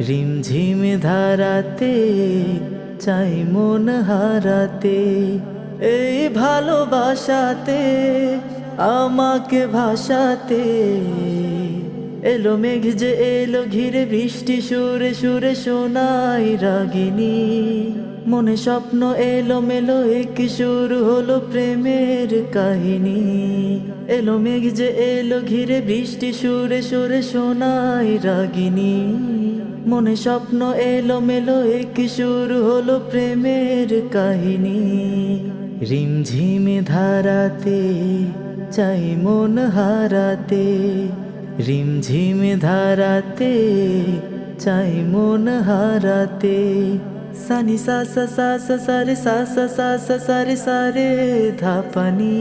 রিমঝিম ধারাতে চাই মন হারাতে, এই ভালোবাসাতে আমাকে ভাসাতে। এলো মেঘ যে এলো ঘিরে, বৃষ্টি সুরে সুরে শোনাই রাগিনী। মনে স্বপ্ন এলো মেলো, এক শুরু হলো প্রেমের কাহিনী। এলো মেঘ যে এলো ঘিরে, বৃষ্টি সুরে সুরে শোনাই রাগিনী। মনে স্বপ্ন এলো মেলো, এক শুরু হলো প্রেমের কাহিনী। রিমঝিম ধারাতে চাই মন হারাতে, রিমঝিম ধারাতে চাই মন হারাতে। সানি সা সা সা সা সারে সা সা সা সা সারে সারে ধাপানি,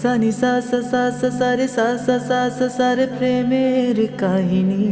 সানি সা সা সা সা সারে সা সা সা সা সারে প্রেমের কাহিনী।